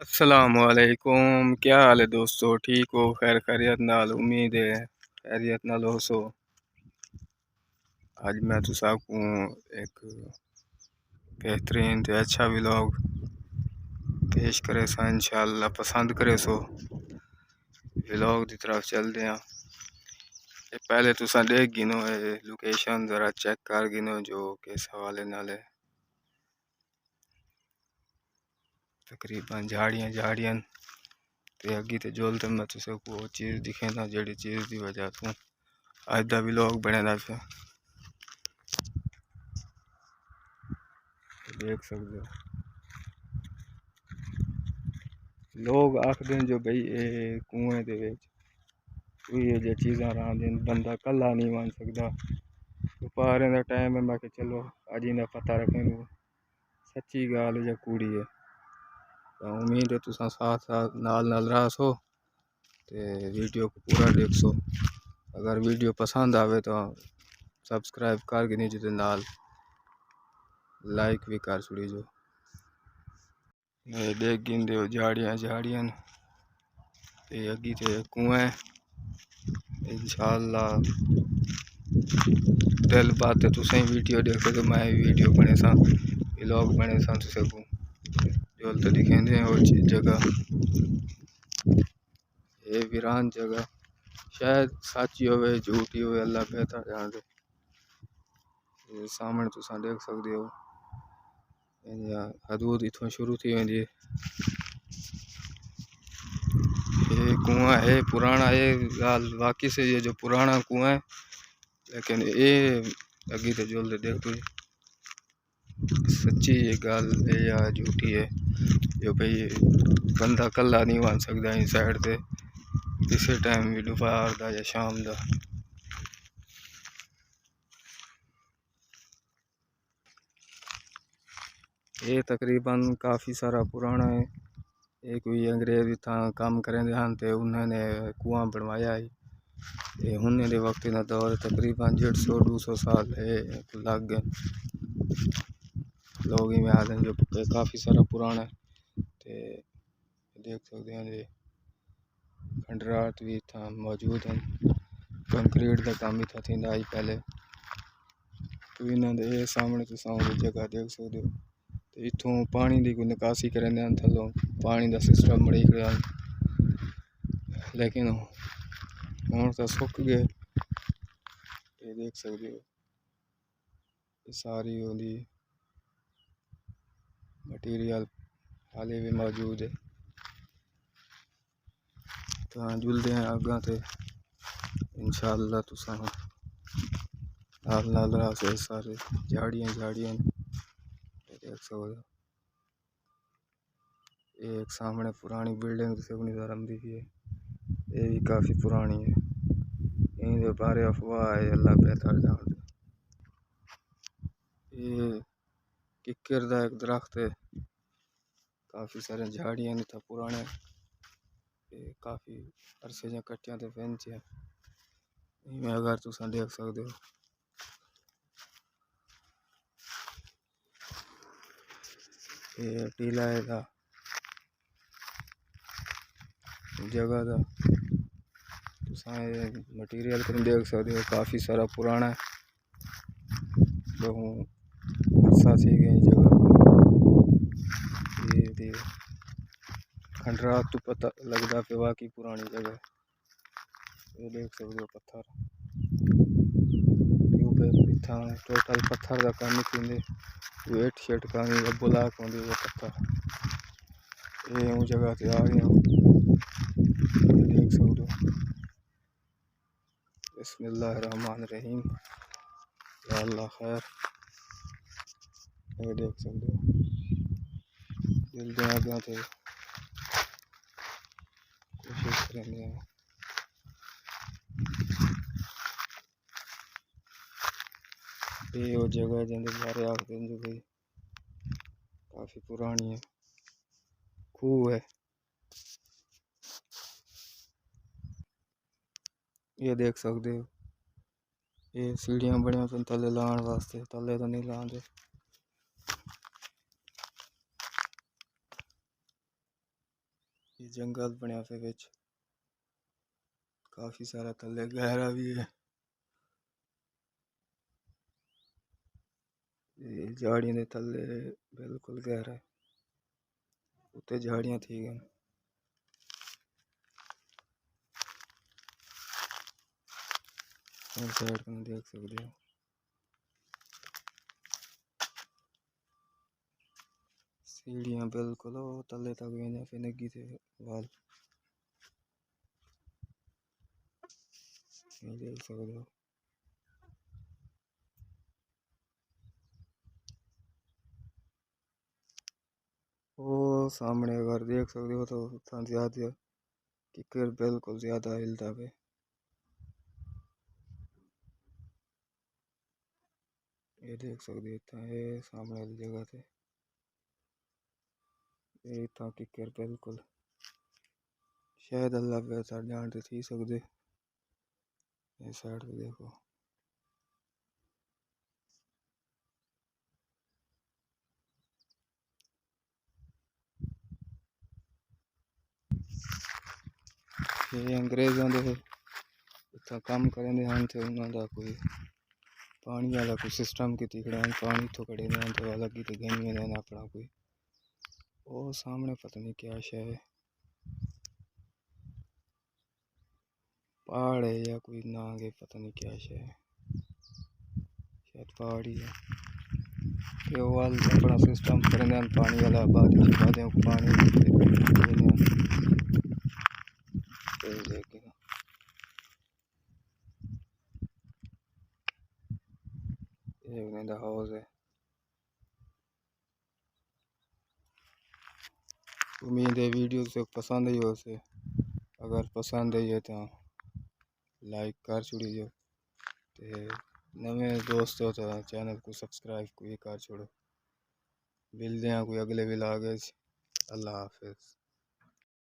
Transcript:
अस्सलामुअलैकुम, क्या हाल है दोस्तों? ठीक हो? खैर खैरियत नाल? उम्मीद है खैरियत नाल हो सो। आज मैं तुसाकू एक बेहतरीन ते अच्छा व्लॉग पेश करे सा, इंशाअल्लाह पसंद करे सो। व्लॉग की तरफ चलते हैं। ये पहले तुसा देख गिनो लोकेशन जरा चेक कर गिनो जो किस हवाले नाल है। तकरीबन झाड़ियाँ झाड़ियाँ ते अगी ते जोल ते मैं तुसेको वो चीज़ दिखे ना जेड़ी चीज़ की वजह तो अज दा व्लॉग बने पे देख सकते हो। लोग आखते जो बई कुएं दे विच कोई जे चीज़ां रहांदियां बंदा कल्ला नहीं मान सकता। दोपहर का टाइम है, मैं चलो अज इन्हें पता रखें सच्ची गाल या कूड़ी है। तो उम्मीद है तुसा साथ साथ नाल नाल रहा सो ते वीडियो को पूरा देख सो। अगर वीडियो पसंद आवे तो सब्सक्राइब कर के नीचे नाल लाइक भी कर छुड़ी जो। देख गिनते हो झाड़ियाँ झाड़ियाँ ते अगी ते कुएं। इंशाअल्लाह दिल बात है तुसें वीडियो देखे तो मैं वीडियो बने सा व्लॉग बने सा तुसे को जो तो दिखेंदे वो जगह ये वीरान जगह शायद सच्ची होवे झूठी होवे अल्लाह बेहतर जानदे। ये सामने तुसा देख सकते हो हदूद इथों शुरू थी वेंदी है। ये कुआं है पुराना, ये गाल वाकई से ये जो पुराना कुआं है, लेकिन ये अगी तो जोल देख तू सच्ची ये गाल है या झूठी है जो भाई बंदा कल्ला नहीं मान सकता इन साइड से किसी टाइम भी दोपहर का या शाम का। ये तकरीबन काफ़ी सारा पुराना है। ये कोई अंग्रेज था काम करेंदे हैं तो उन्होंने कुआं बनवाया है। ये हुने दे वक्त ना दौर तकरीबन 150-200 साल है लग गए। लोग ही में आते हैं जो काफ़ी सारा पुराना है। ते देख सकते हैं ये खंडरात भी था मौजूद हैं। कंक्रीट का काम भी था थींदा ही पहले। तो इन्होंने सामने तो सामने जगह देख सकते हो। तो इथों पानी की कोई निकासी करेंदे हैं थल्लों पानी का सिस्टम बड़ी खड़ा, लेकिन हुण तो सुक गए। ये देख सकते हो ये सारी होंगी मटीरियल हाले भी मौजूद है। तो जुलते हैं अग्गा ते इंशाअल्लाह तुसा नाल नाल रहा से सारे झाड़ियाँ झाड़ियाँ देख सकते हो। ये एक सामने पुरानी बिल्डिंग से नज़र आती है, ये भी काफ़ी पुरानी है। इन बारे अफवाह है अल्लाह बेहतर जानते। ये किक्कर का एक दरख्त है, काफ़ी सारे झाड़ियाँ नहीं था पुराने काफ़ी अरसे या कट्टियाँ तो फेंच है। इनमें अगर तुम देख सकते हो ये टीला है था जगह था तुम मटीरियल को देख सकते हो काफ़ी सारा पुराना है। बहु अरसा सी गई जगह ये खंडरात तो पता लगता पे वाकई पुरानी जगह। ये देख सकते हो पत्थर टोटल पत्थर का काम थी वेट शेट का ब्लॉक होंगे वो पत्थर ये जगह से आ गया देख सकते हो। बिस्मिल्लाहिर्रहमानिर्रहीम या अल्लाह खैर। ये देख सकते हो जल्दी आ गया थे कोशिश करेंगे। ये वो जगह जिंदे बारे आखते हैं जो भाई काफ़ी पुरानी है। खूह है ये देख सकते हो। ये सीढ़ियाँ बड़िया पे थले लाने वास्ते, थले तो नहीं लाते। ये जंगल बनया पे विच काफी सारा थल्ले गहरा भी है। ये झाड़ियां दे थल्ले बिल्कुल गहरा है, उत्ते झाड़ियां थी गन। और साइड कने देख सकते हो सीढ़ियां बिल्कुल वो थल्ले तक गई पे लगी थे वाल। ये देख सकते हो वो सामने अगर देख सकते हो तो उतना ज्यादा किकर बिल्कुल ज्यादा हिलता पे। ये देख सकते हो इतना है सामने वाली जगह थे ये इतना किकर बिल्कुल शायद अल्लाह बेहतर जानते थी सकते। ये साइड पे देखो ये अंग्रेजों दे इतना काम करेंदे हैं ते उन्हां दा कोई पानी वाला कोई सिस्टम की खड़े हैं पानी तो कड़े हैं तो अलग ही तो गई है अपना कोई वो सामने पता नहीं क्या शय है पहाड़ है या कोई ना आगे पता नहीं क्या शय है शायद पहाड़ ही है। ये वाल अपना सिस्टम करेंदे हैं पानी वाला बाद पानी ये हाउस है। उम्मीद है वीडियो से पसंद आई हो से अगर पसंद आई है तो लाइक कर छोड़ी जो ते नवे दोस्त हो तो चैनल को सब्सक्राइब को कर छोड़ो। मिलते हैं कोई अगले व्लॉग। अल्लाह हाफिज़।